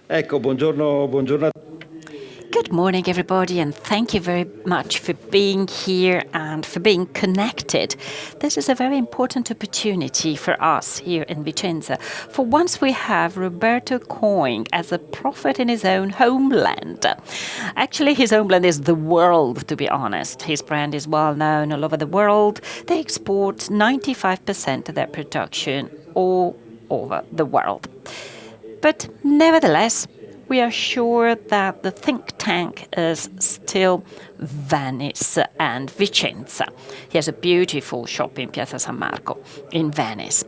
Ecco, buongiorno a Good morning, everybody, and thank you very much for being here and for being connected. This is a very important opportunity for us here in Vicenza. For once, we have Roberto Coin as a prophet in his own homeland. Actually, his homeland is the world, to be honest. His brand is well known all over the world. They export 95% of their production all over the world. But nevertheless, we are sure that the think tank is still Venice and Vicenza. He has a beautiful shop in Piazza San Marco in Venice.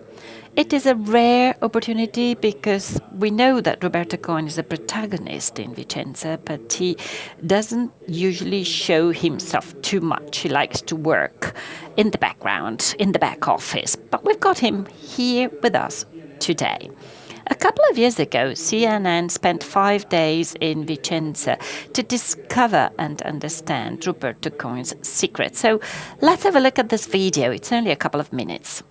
It is a rare opportunity because we know that Roberto Coin is a protagonist in Vicenza, but he doesn't usually show himself too much. He likes to work in the background, in the back office. But we've got him here with us today. A couple of years ago, CNN spent 5 days in Vicenza to discover and understand Roberto Coin's secret. So let's have a look at this video. It's only a couple of minutes.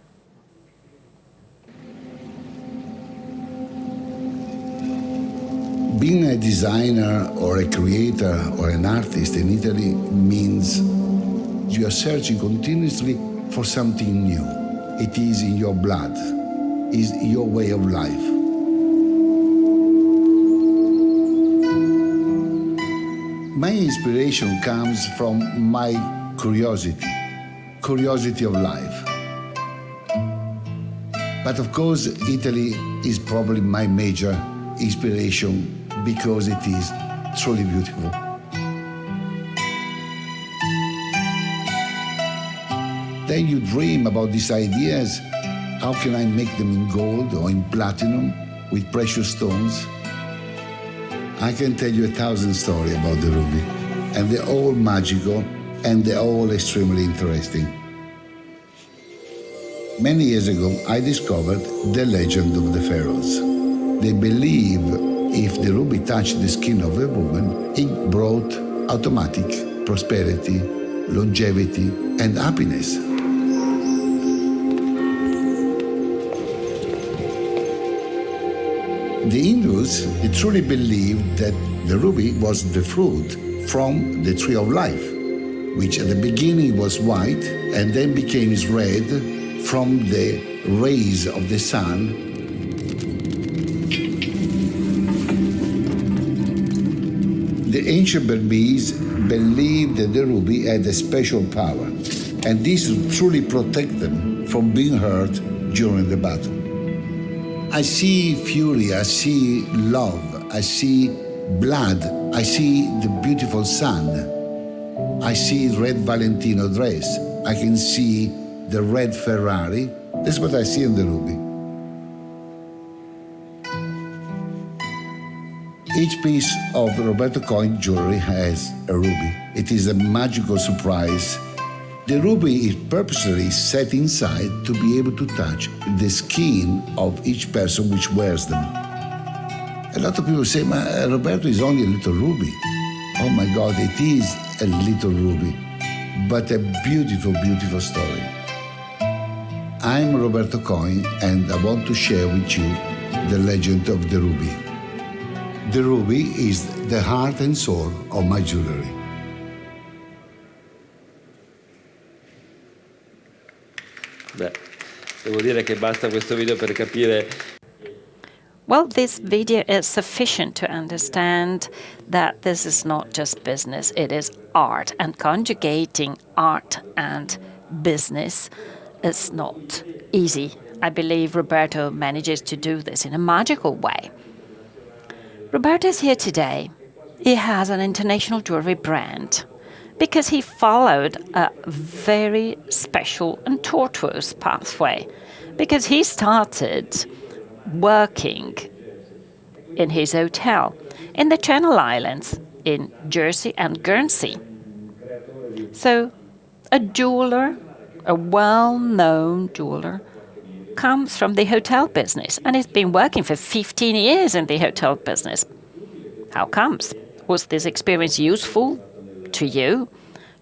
Being a designer or a creator or an artist in Italy means you are searching continuously for something new. It is in your blood, is your way of life. My inspiration comes from my curiosity of life. But of course, Italy is probably my major inspiration because it is truly beautiful. Then you dream about these ideas. How can I make them in gold or in platinum with precious stones? I can tell you 1,000 stories about the ruby, and they're all magical and they're all extremely interesting. Many years ago, I discovered the legend of the Pharaohs. They believe if the ruby touched the skin of a woman, it brought automatic prosperity, longevity, and happiness. The Hindus, they truly believed that the ruby was the fruit from the tree of life, which at the beginning was white and then became red from the rays of the sun. The ancient Burmese believed that the ruby had a special power, and this would truly protect them from being hurt during the battle. I see fury, I see love, I see blood, I see the beautiful sun. I see red Valentino dress, I can see the red Ferrari. That's what I see in the ruby. Each piece of Roberto Coin jewelry has a ruby. It is a magical surprise. The ruby is purposely set inside to be able to touch the skin of each person which wears them. A lot of people say, Roberto is only a little ruby. Oh my God, it is a little ruby, but a beautiful, beautiful story. I'm Roberto Coin, and I want to share with you the legend of the ruby. The ruby is the heart and soul of my jewelry. Beh, devo dire che basta questo video per capire. Well, this video is sufficient to understand that this is not just business, it is art. And conjugating art and business is not easy. I believe Roberto manages to do this in a magical way. Roberto is here today. He has an international jewelry brand because he followed a very special and tortuous pathway, because he started working in his hotel in the Channel Islands in Jersey and Guernsey. So a jeweler, a well-known jeweler, comes from the hotel business and has been working for 15 years in the hotel business. How comes? Was this experience useful to you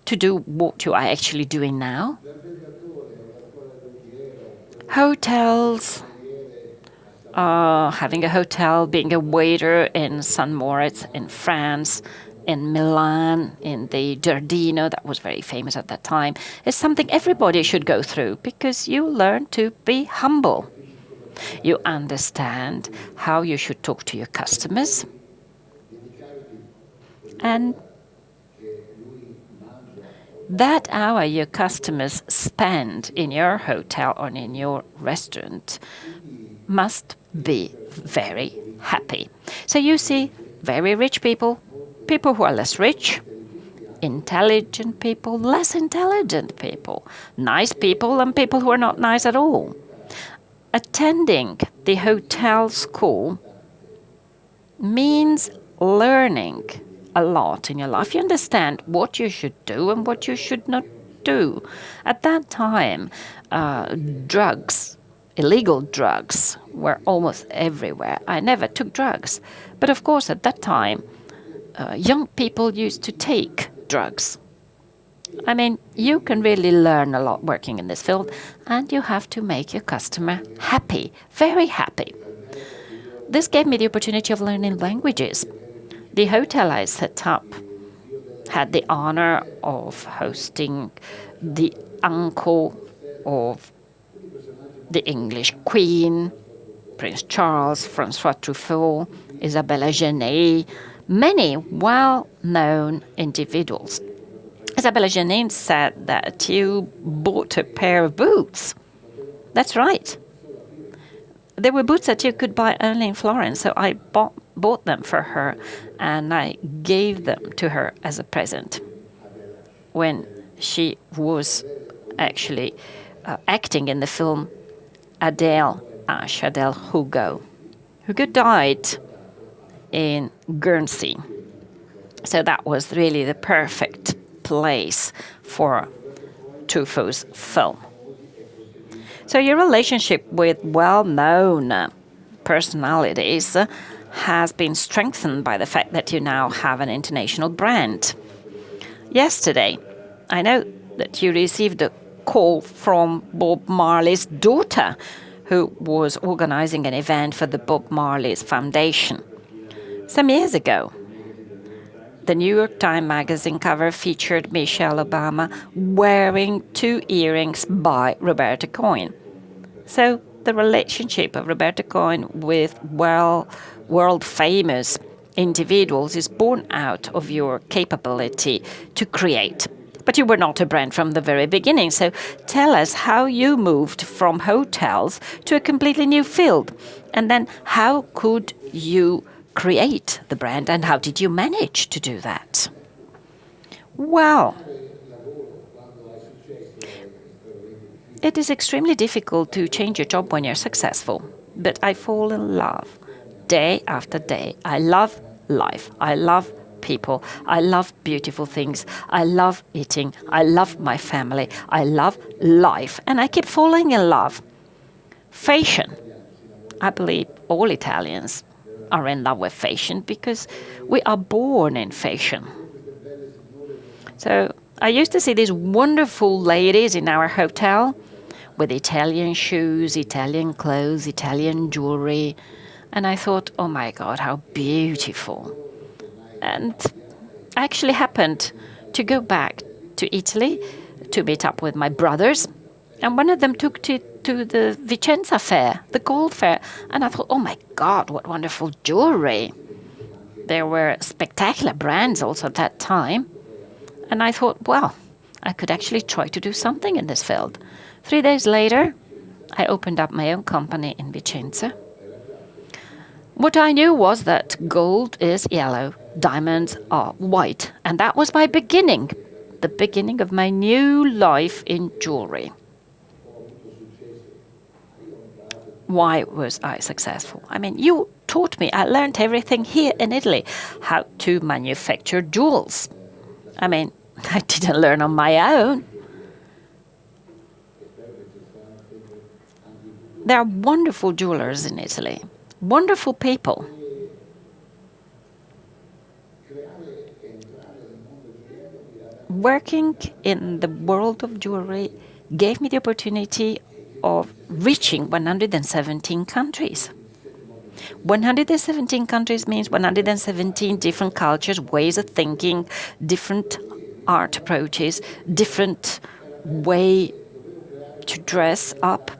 to do what you are actually doing now? Hotels having a hotel, being a waiter in St. Moritz in France, in Milan, in the Giardino, that was very famous at that time, is something everybody should go through because you learn to be humble. You understand how you should talk to your customers. And that hour your customers spend in your hotel or in your restaurant must be very happy. So you see very rich people, people who are less rich, intelligent people, less intelligent people, nice people, and people who are not nice at all. Attending the hotel school means learning a lot in your life. You understand what you should do and what you should not do. At that time, drugs, illegal drugs, were almost everywhere. I never took drugs. But of course, at that time, young people used to take drugs. I mean, you can really learn a lot working in this field, and you have to make your customer happy, very happy. This gave me the opportunity of learning languages. The hotel I set up had the honor of hosting the uncle of the English Queen, Prince Charles, François Truffaut, Isabella Genet, many well-known individuals. Isabella Genet said that you bought a pair of boots. That's right. There were boots that you could buy only in Florence, so I bought them for her, and I gave them to her as a present when she was actually acting in the film Adele Hugo. Hugo died in Guernsey, so that was really the perfect place for Truffaut's film. So your relationship with well-known personalities has been strengthened by the fact that you now have an international brand. Yesterday, I know that you received a call from Bob Marley's daughter, who was organizing an event for the Bob Marley's Foundation. Some years ago, the New York Times magazine cover featured Michelle Obama wearing 2 earrings by Roberto Coin. So the relationship of Roberto Coin with world-famous individuals is born out of your capability to create. But you were not a brand from the very beginning, so tell us how you moved from hotels to a completely new field. And then how could you create the brand, and how did you manage to do that? Well, it is extremely difficult to change your job when you're successful, but I fall in love day after day. I love life. I love people. I love beautiful things. I love eating. I love my family. I love life, and I keep falling in love. Fashion. I believe all Italians are in love with fashion because we are born in fashion. So I used to see these wonderful ladies in our hotel with Italian shoes, Italian clothes, Italian jewelry. And I thought, oh my God, how beautiful. And I actually happened to go back to Italy to meet up with my brothers. And one of them took to the Vicenza fair, the gold fair. And I thought, oh my God, what wonderful jewelry. There were spectacular brands also at that time. And I thought, well, I could actually try to do something in this field. 3 days later, I opened up my own company in Vicenza. What I knew was that gold is yellow, diamonds are white. And that was my beginning, the beginning of my new life in jewelry. Why was I successful? I mean, you taught me. I learned everything here in Italy, how to manufacture jewels. I mean, I didn't learn on my own. There are wonderful jewelers in Italy, wonderful people. Working in the world of jewelry gave me the opportunity of reaching 117 countries. 117 countries means 117 different cultures, ways of thinking, different art approaches, different way to dress up.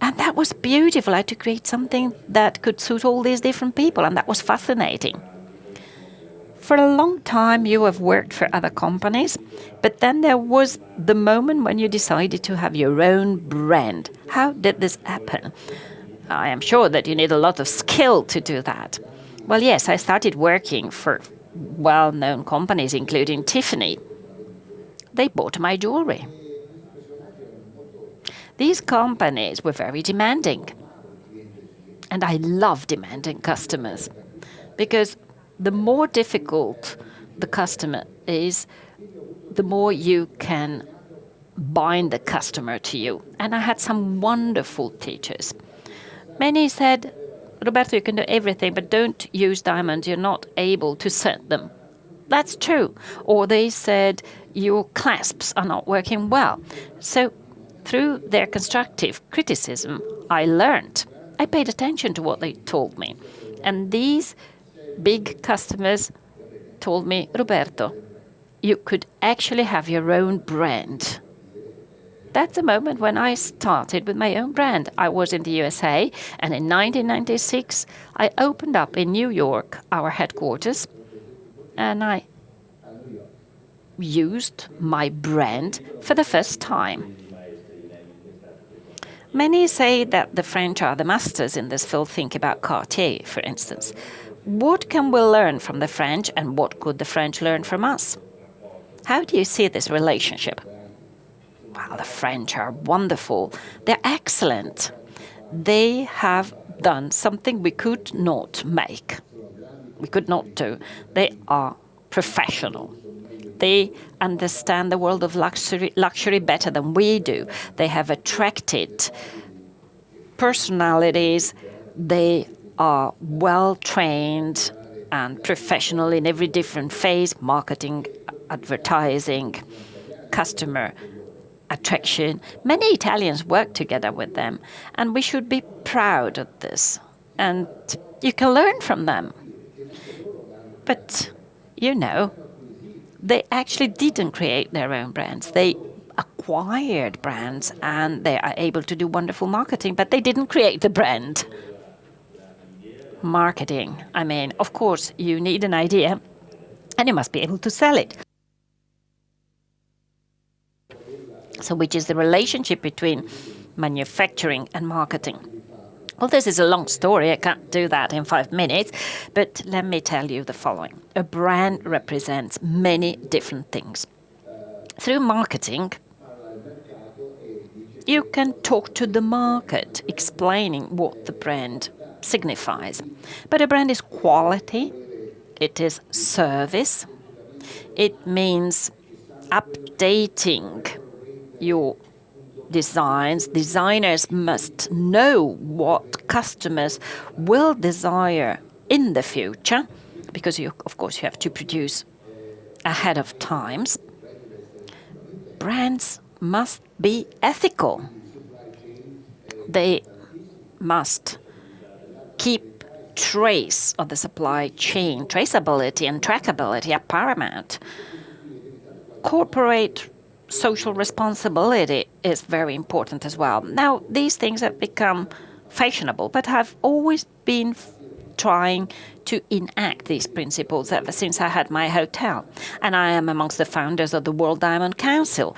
And that was beautiful. I had to create something that could suit all these different people, and that was fascinating. For a long time, you have worked for other companies, but then there was the moment when you decided to have your own brand. How did this happen? I am sure that you need a lot of skill to do that. Well, yes, I started working for well-known companies, including Tiffany. They bought my jewelry. These companies were very demanding. And I love demanding customers, because the more difficult the customer is, the more you can bind the customer to you. And I had some wonderful teachers. Many said, Roberto, you can do everything, but don't use diamonds. You're not able to set them. That's true. Or they said, your clasps are not working well. So through their constructive criticism, I learned. I paid attention to what they told me. And these big customers told me, Roberto, you could actually have your own brand. That's the moment when I started with my own brand. I was in the USA, and in 1996, I opened up in New York our headquarters, and I used my brand for the first time. Many say that the French are the masters in this field. Think about Cartier, for instance. What can we learn from the French, and what could the French learn from us? How do you see this relationship? Well, the French are wonderful. They're excellent. They have done something we could not make. We could not do. They are professional. They understand the world of luxury better than we do. They have attracted personalities. They are well trained and professional in every different phase: marketing, advertising, customer attraction. Many Italians work together with them, and we should be proud of this. And you can learn from them. But, you know, they actually didn't create their own brands. They acquired brands, and they are able to do wonderful marketing, but they didn't create the brand. Marketing. I mean, of course, you need an idea, and you must be able to sell it. So which is the relationship between manufacturing and marketing? Well, this is a long story. I can't do that in 5 minutes, but let me tell you the following. A brand represents many different things. Through marketing, you can talk to the market, explaining what the brand signifies. But a brand is quality, it is service, it means updating your designs. Designers must know what customers will desire in the future, because of course you have to produce ahead of times. Brands must be ethical. They must keep trace of the supply chain. Traceability and trackability are paramount. Corporate social responsibility is very important as well. Now, these things have become fashionable, but have always been trying to enact these principles ever since I had my hotel. And I am amongst the founders of the World Diamond Council.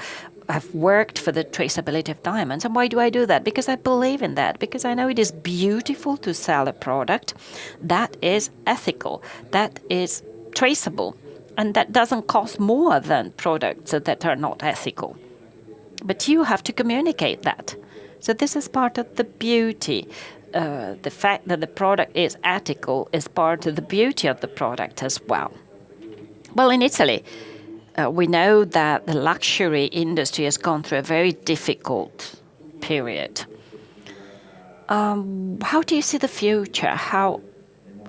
I've worked for the traceability of diamonds. And why do I do that? Because I believe in that. Because I know it is beautiful to sell a product that is ethical, that is traceable, and that doesn't cost more than products that are not ethical. But you have to communicate that. So this is part of the beauty. The fact that the product is ethical is part of the beauty of the product as well. Well, in Italy, we know that the luxury industry has gone through a very difficult period. How do you see the future? How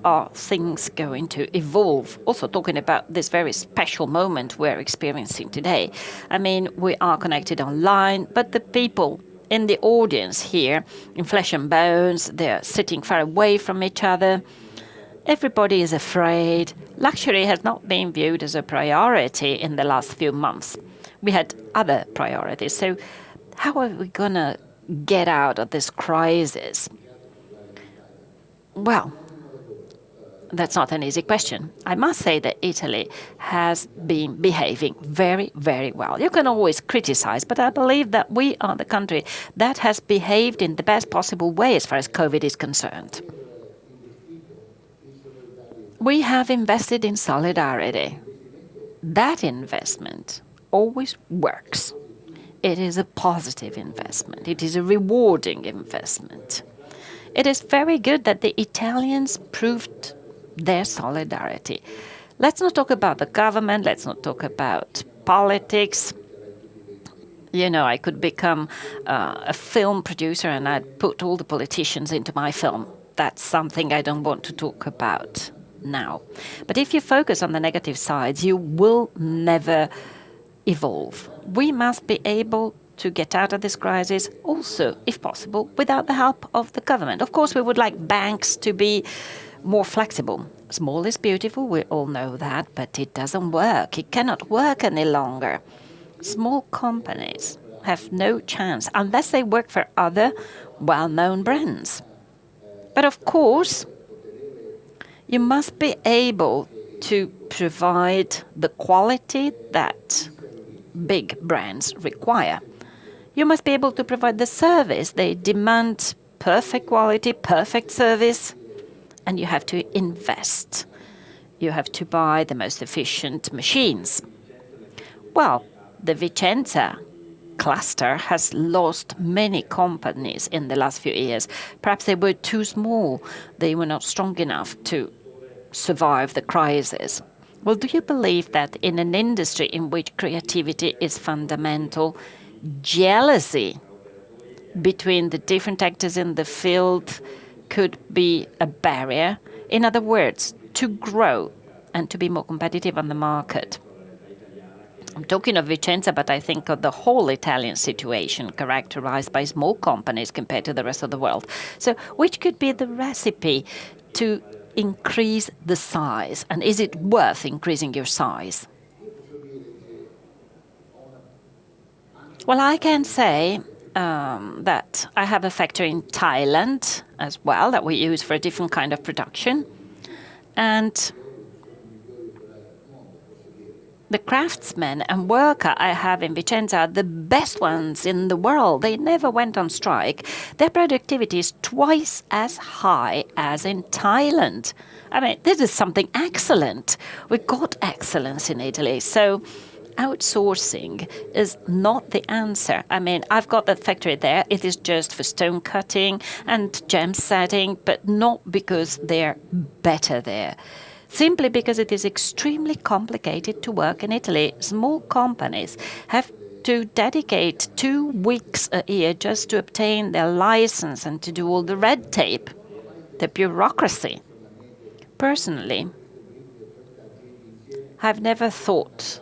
are things going to evolve? Also talking about this very special moment we're experiencing today. I mean, we are connected online, but the people in the audience here, in Flesh and Bones, they're sitting far away from each other. Everybody is afraid. Luxury has not been viewed as a priority in the last few months. We had other priorities. So how are we going to get out of this crisis? Well, that's not an easy question. I must say that Italy has been behaving very, very well. You can always criticize, but I believe that we are the country that has behaved in the best possible way as far as COVID is concerned. We have invested in solidarity. That investment always works. It is a positive investment. It is a rewarding investment. It is very good that the Italians proved their solidarity. Let's not talk about the government. Let's not talk about politics. You know, I could become a film producer and I'd put all the politicians into my film. That's something I don't want to talk about now. But if you focus on the negative sides, you will never evolve. We must be able to get out of this crisis also, if possible, without the help of the government. Of course, we would like banks to be more flexible. Small is beautiful, we all know that, but it doesn't work. It cannot work any longer. Small companies have no chance unless they work for other well-known brands. But of course, you must be able to provide the quality that big brands require. You must be able to provide the service. They demand perfect quality, perfect service, and you have to invest. You have to buy the most efficient machines. Well, the Vicenza cluster has lost many companies in the last few years. Perhaps they were too small. They were not strong enough to survive the crisis. Well, do you believe that in an industry in which creativity is fundamental, jealousy between the different actors in the field could be a barrier? In other words, to grow and to be more competitive on the market. I'm talking of Vicenza, but I think of the whole Italian situation characterized by small companies compared to the rest of the world. So which could be the recipe to increase the size? And is it worth increasing your size? Well, I can say that I have a factory in Thailand as well that we use for a different kind of production. And the craftsmen and worker I have in Vicenza are the best ones in the world. They never went on strike. Their productivity is twice as high as in Thailand. I mean, this is something excellent. We've got excellence in Italy. So outsourcing is not the answer. I mean, I've got that factory there. It is just for stone cutting and gem setting, but not because they're better there. Simply because it is extremely complicated to work in Italy. Small companies have to dedicate 2 weeks a year just to obtain their license and to do all the red tape, the bureaucracy. Personally, I've never thought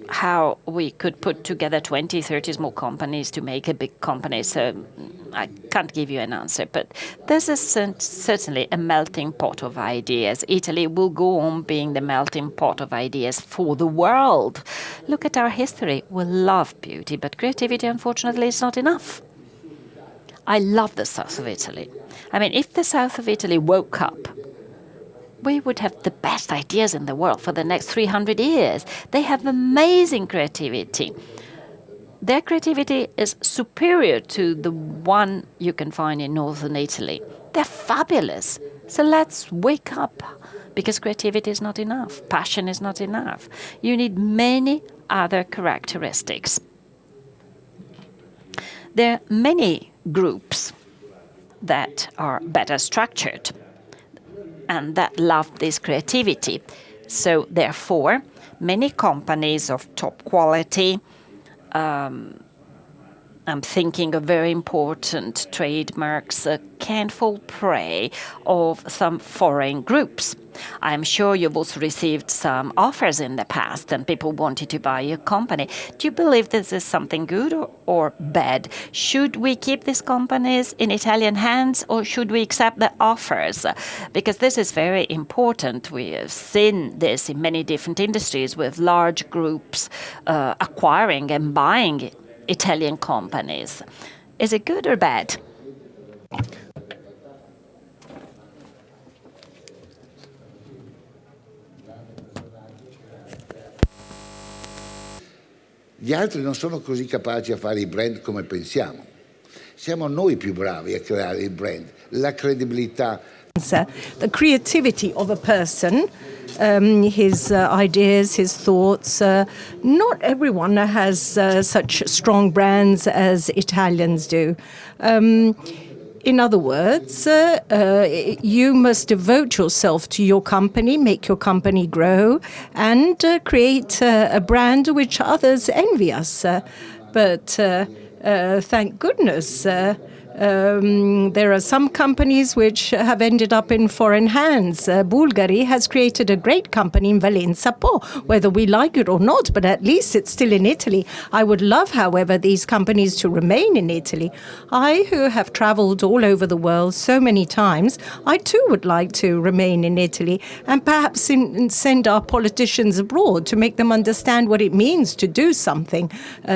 how we could put together 20, 30 small companies to make a big company. So I can't give you an answer, but this is certainly a melting pot of ideas. Italy will go on being the melting pot of ideas for the world. Look at our history. We love beauty, but creativity, unfortunately, is not enough. I love the south of Italy. I mean, if the south of Italy woke up, we would have the best ideas in the world for the next 300 years. They have amazing creativity. Their creativity is superior to the one you can find in northern Italy. They're fabulous. So let's wake up, because creativity is not enough. Passion is not enough. You need many other characteristics. There are many groups that are better structured and that love this creativity. So therefore, many companies of top quality I'm thinking of very important trademarks can fall prey of some foreign groups. I'm sure you've also received some offers in the past and people wanted to buy your company. Do you believe this is something good or bad? Should we keep these companies in Italian hands or should we accept the offers? Because this is very important. We have seen this in many different industries with large groups acquiring and buying Italian companies. Is it good or bad? Gli altri non sono così capaci a fare i brand come pensiamo. Siamo noi più bravi a creare il brand, la credibilità. The creativity of a person, his ideas, his thoughts. Not everyone has such strong brands as Italians do. In other words, you must devote yourself to your company, make your company grow, and create a brand which others envy us. But thank goodness, there are some companies which have ended up in foreign hands. Bulgari has created a great company in Valenza Po, whether we like it or not, but at least it's still in Italy. I would love, however, these companies to remain in Italy. I, who have traveled all over the world so many times, I too would like to remain in Italy and perhaps send our politicians abroad to make them understand what it means to do something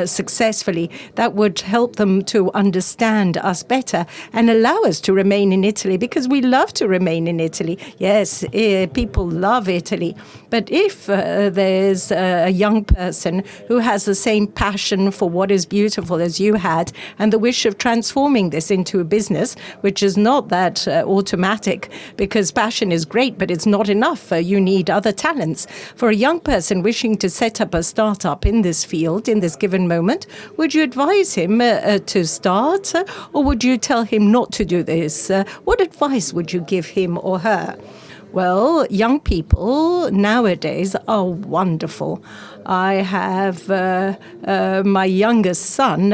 successfully. That would help them to understand us better and allow us to remain in Italy, because we love to remain in Italy. Yes, people love Italy. But if there's a young person who has the same passion for what is beautiful as you had, and the wish of transforming this into a business, which is not that automatic, because passion is great, but it's not enough. You need other talents. For a young person wishing to set up a startup in this field, in this given moment, would you advise him to start, or would you tell him not to do this? What advice would you give him or her? Well, young people nowadays are wonderful. I have my youngest son.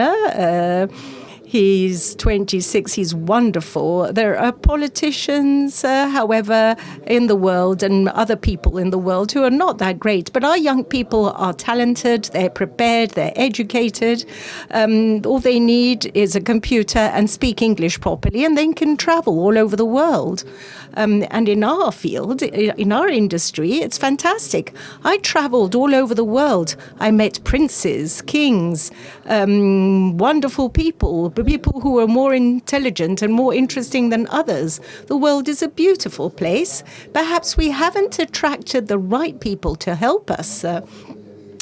He's 26. He's wonderful. There are politicians, however, in the world and other people in the world who are not that great. But our young people are talented, they're prepared, they're educated. All they need is a computer and speak English properly, and they can travel all over the world. And in our field, in our industry, it's fantastic. I traveled all over the world. I met princes, kings, wonderful people who are more intelligent and more interesting than others. The world is a beautiful place. Perhaps we haven't attracted the right people to help us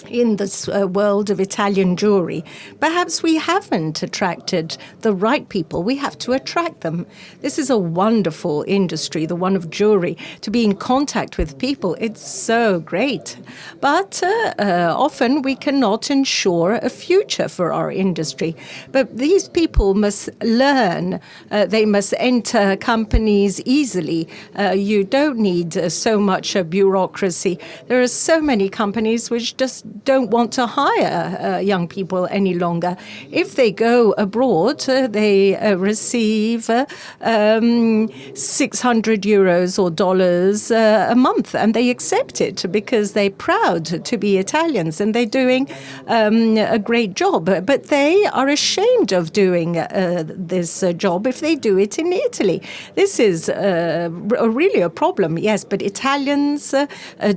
in this world of Italian jewelry. Perhaps we haven't attracted the right people. We have to attract them. This is a wonderful industry, the one of jewelry. To be in contact with people, it's so great. But often we cannot ensure a future for our industry. But these people must learn. They must enter companies easily. You don't need so much bureaucracy. There are so many companies which just don't want to hire young people any longer. If they go abroad, they receive 600 euros or dollars a month, and they accept it because they're proud to be Italians and they're doing a great job. But they are ashamed of doing this job if they do it in Italy. This is really a problem, yes, but Italians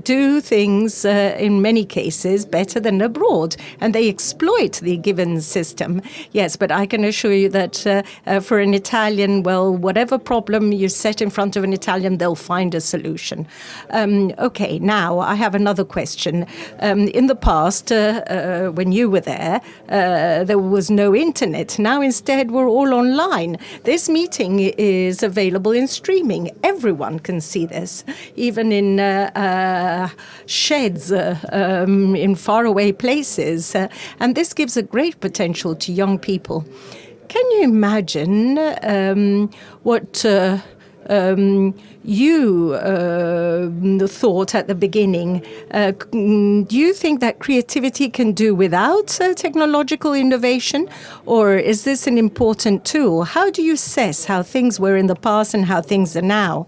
do things in many cases better than abroad, and they exploit the given system. Yes, but I can assure you that for an Italian, well, whatever problem you set in front of an Italian, they'll find a solution. Okay, now I have another question. In the past, when you were there was no internet. Now instead we're all online. This meeting is available in streaming. Everyone can see this, even in sheds in faraway places. And this gives a great potential to young people. Can you imagine what you thought at the beginning. Do you think that creativity can do without technological innovation, or is this an important tool? How do you assess how things were in the past and how things are now?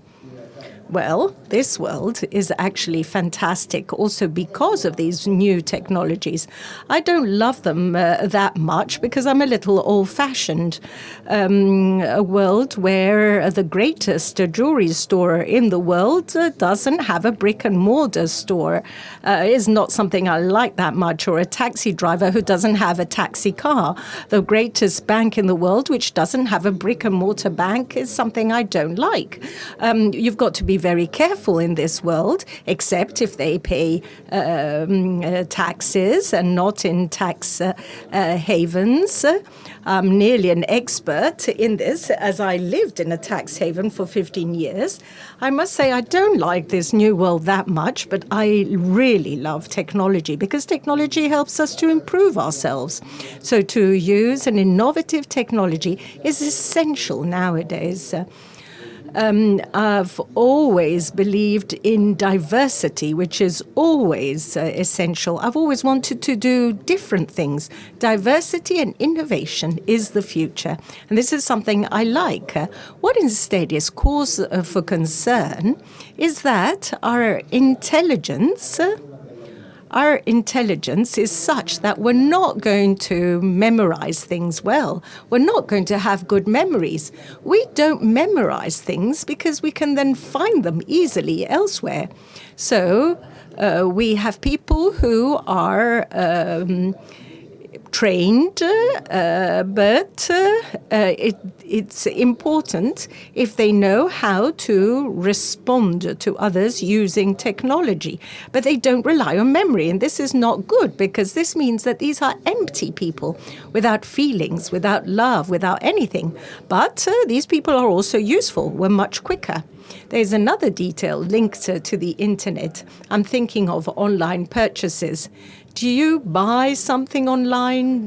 Well, this world is actually fantastic also because of these new technologies. I don't love them that much because I'm a little old-fashioned. A world where the greatest jewelry store in the world doesn't have a brick-and-mortar store is not something I like that much, or a taxi driver who doesn't have a taxi car. The greatest bank in the world, which doesn't have a brick-and-mortar bank, is something I don't like. You've got to be very careful in this world, except if they pay taxes and not in tax havens. I'm nearly an expert in this, as I lived in a tax haven for 15 years. I must say I don't like this new world that much, but I really love technology because technology helps us to improve ourselves. So to use an innovative technology is essential nowadays. I've always believed in diversity, which is always essential. I've always wanted to do different things. Diversity and innovation is the future. And this is something I like. What instead is cause for concern is that our intelligence is such that we're not going to memorize things well. We're not going to have good memories. We don't memorize things because we can then find them easily elsewhere. So we have people who are trained, but it's important if they know how to respond to others using technology. But they don't rely on memory, and this is not good because this means that these are empty people without feelings, without love, without anything. But these people are also useful. We're much quicker. There's another detail linked to the internet. I'm thinking of online purchases. Do you buy something online?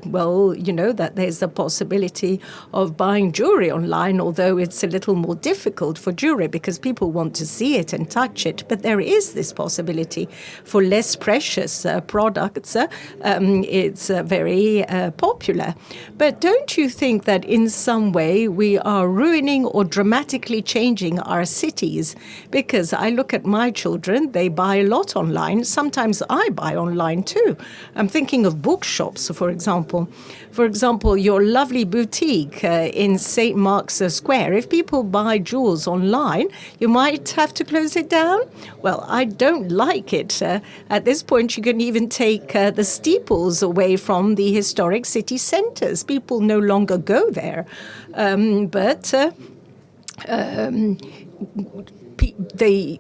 Well, you know that there's a possibility of buying jewelry online, although it's a little more difficult for jewelry because people want to see it and touch it. But there is this possibility for less precious products. It's very popular. But don't you think that in some way we are ruining or dramatically changing our cities? Because I look at my children, they buy a lot online. Sometimes I buy online too. I'm thinking of bookshops, for example. For example, your lovely boutique in St. Mark's Square. If people buy jewels online, you might have to close it down. Well, I don't like it. At this point, you can even take the steeples away from the historic city centres. People no longer go there.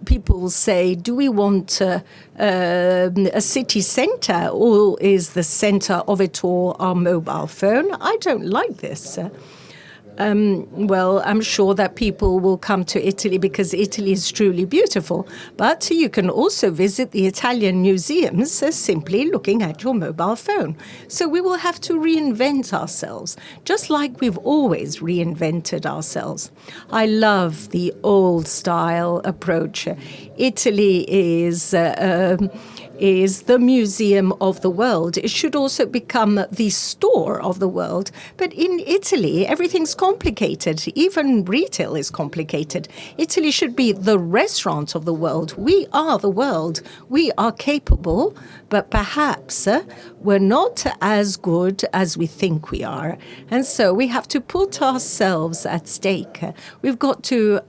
People say, do we want a city centre, or is the centre of it all our mobile phone? I don't like this. Well, I'm sure that people will come to Italy because Italy is truly beautiful. But you can also visit the Italian museums simply looking at your mobile phone. So we will have to reinvent ourselves, just like we've always reinvented ourselves. I love the old-style approach. Italy is the museum of the world. It should also become the store of the world. But in Italy, everything's complicated. Even retail is complicated. Italy should be the restaurant of the world. We are the world. We are capable, but perhaps we're not as good as we think we are. And so we have to put ourselves at stake. We've got to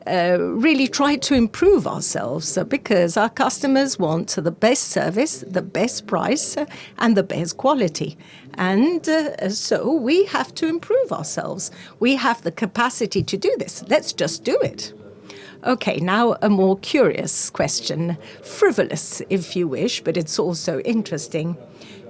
really try to improve ourselves because our customers want the best service, the best price, and the best quality. And so we have to improve ourselves. We have the capacity to do this. Let's just do it. Okay, now a more curious question, frivolous if you wish, but it's also interesting.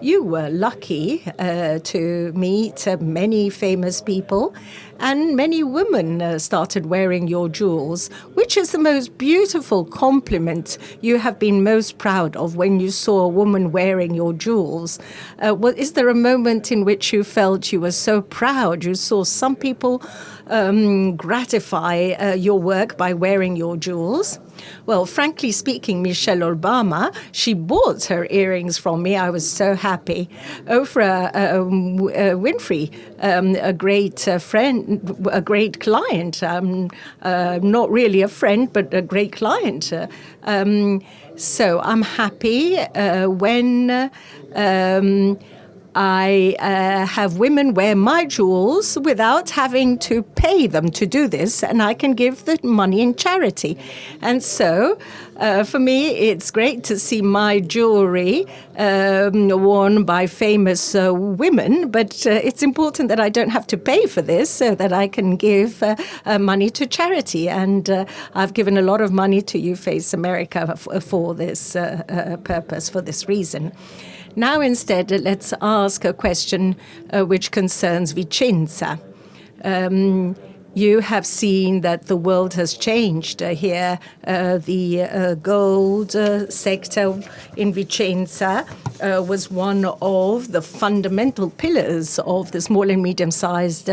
You were lucky to meet many famous people, and many women started wearing your jewels. Which is the most beautiful compliment you have been most proud of when you saw a woman wearing your jewels? Is there a moment in which you felt you were so proud? You saw some people gratify your work by wearing your jewels? Well, frankly speaking, Michelle Obama, she bought her earrings from me. I was so happy. Oprah Winfrey, a great friend, a great client, not really a friend, but a great client. So I'm happy when I have women wear my jewels without having to pay them to do this, and I can give the money in charity. And so, for me, it's great to see my jewelry worn by famous women, but it's important that I don't have to pay for this so that I can give money to charity. And I've given a lot of money to You Face America for this purpose, for this reason. Now, instead, let's ask a question which concerns Vicenza. You have seen that the world has changed here. The gold sector in Vicenza was one of the fundamental pillars of the small and medium-sized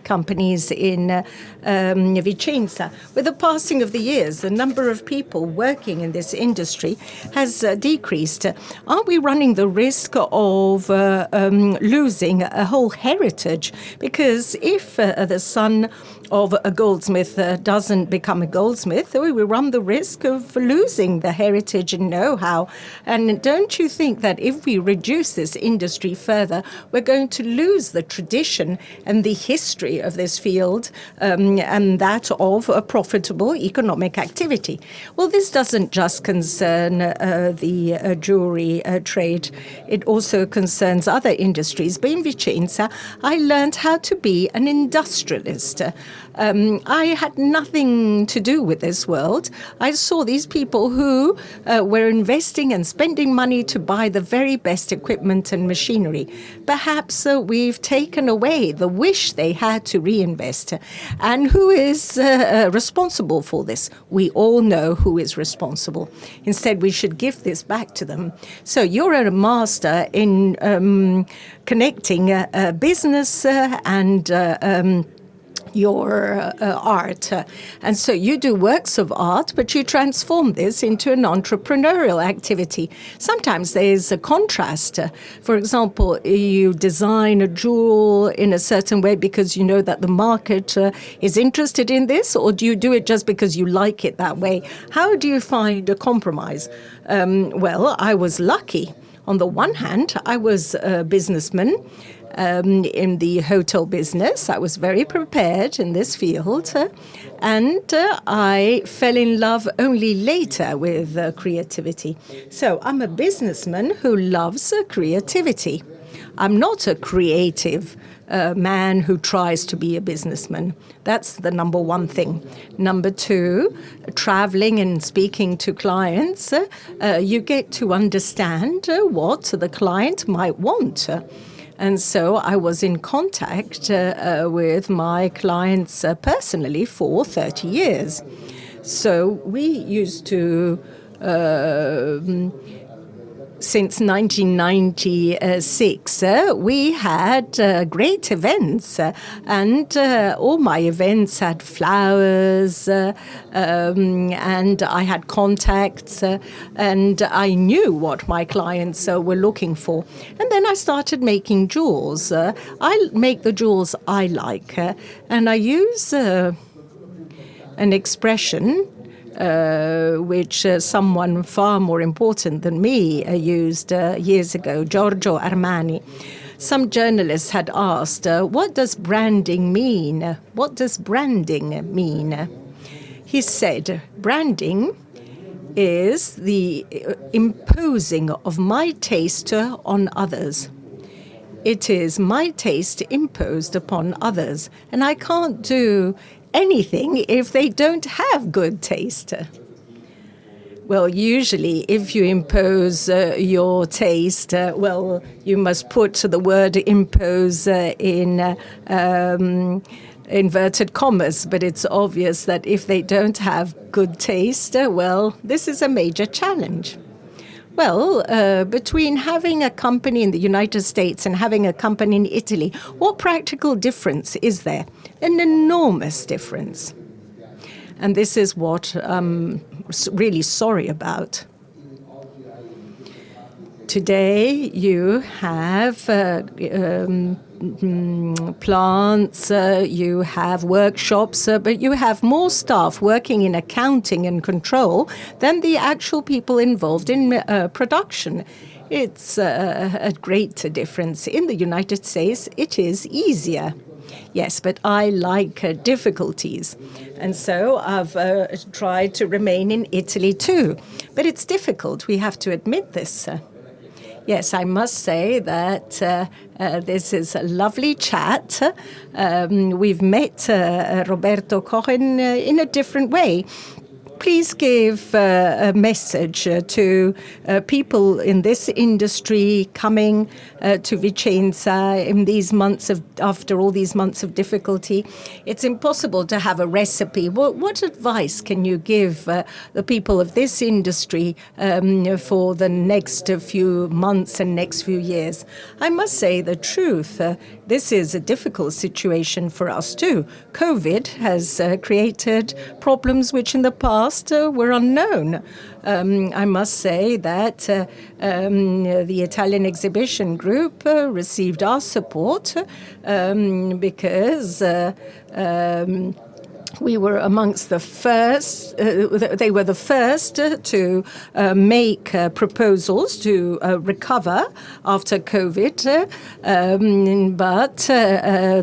companies in Vicenza. With the passing of the years, the number of people working in this industry has decreased. Aren't we running the risk of losing a whole heritage? Because if the son of a goldsmith doesn't become a goldsmith, we will run the risk of losing the heritage and know-how. And don't you think that if we reduce this industry further, we're going to lose the tradition and the history of this field and that of a profitable economic activity? Well, this doesn't just concern the jewelry trade. It also concerns other industries. But in Vicenza, I learned how to be an industrialist. I had nothing to do with this world. I saw these people who were investing and spending money to buy the very best equipment and machinery. Perhaps we've taken away the wish they had to reinvest. And who is responsible for this? We all know who is responsible. Instead, we should give this back to them. So you're a master in connecting business and your art. And so you do works of art, but you transform this into an entrepreneurial activity. Sometimes there's a contrast. For example, you design a jewel in a certain way because you know that the market is interested in this, or do you do it just because you like it that way? How do you find a compromise? Well, I was lucky. On the one hand, I was a businessman in the hotel business. I was very prepared in this field, and I fell in love only later with creativity. So I'm a businessman who loves creativity. I'm not a creative man who tries to be a businessman. That's the number one thing. Number two, traveling and speaking to clients, you get to understand what the client might want. And so I was in contact with my clients personally for 30 years. So we used to, since 1996, we had great events, and all my events had flowers, and I had contacts, and I knew what my clients were looking for. And then I started making jewels. I make the jewels I like, and I use an expression which someone far more important than me used years ago, Giorgio Armani. Some journalists had asked, what does branding mean? What does branding mean? He said, branding is the imposing of my taste on others. It is my taste imposed upon others, and I can't do anything if they don't have good taste. Well, usually, if you impose your taste, you must put the word impose in inverted commas, but it's obvious that if they don't have good taste, this is a major challenge. Well, between having a company in the United States and having a company in Italy, what practical difference is there? An enormous difference. And this is what I'm really sorry about. Today, you have plants, you have workshops, but you have more staff working in accounting and control than the actual people involved in production. It's a great difference. In the United States, it is easier. Yes, but I like difficulties. And so I've tried to remain in Italy too. But it's difficult. We have to admit this. Yes, I must say that this is a lovely chat. We've met Roberto Cohen in a different way. Please give a message to people in this industry coming to Vicenza in these months after all these months of difficulty. It's impossible to have a recipe. What advice can you give the people of this industry for the next few months and next few years? I must say the truth. This is a difficult situation for us too. COVID has created problems which in the past were unknown. I must say that the Italian exhibition group received our support because we were amongst the first, they were the first to make proposals to recover after COVID. But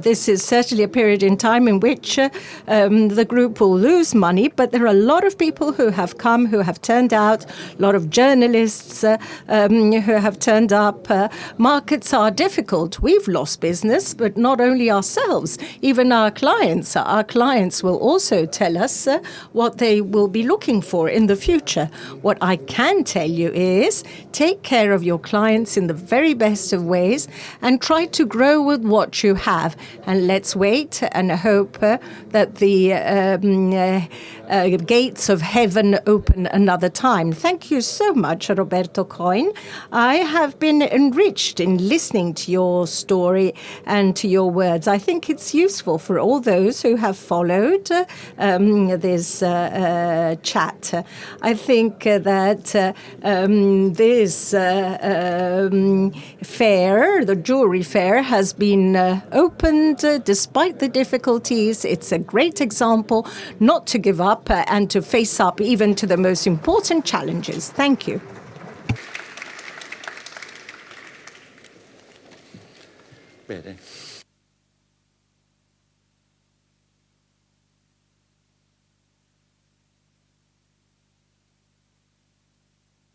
this is certainly a period in time in which the group will lose money. But there are a lot of people who have come, who have turned out, a lot of journalists who have turned up. Markets are difficult. We've lost business, but not only ourselves, even our clients. Our clients will also tell us what they will be looking for in the future. What I can tell you is take care of your clients in the very best of ways and try to grow with what you have. And let's wait and hope that the gates of heaven open another time. Thank you so much, Roberto Cohen. I have been enriched in listening to your story and to your words. I think it's useful for all those who have followed this chat. I think that this fair, the jewelry fair, has been opened despite the difficulties. It's a great example not to give up and to face up even to the most important challenges. Thank you. Bene.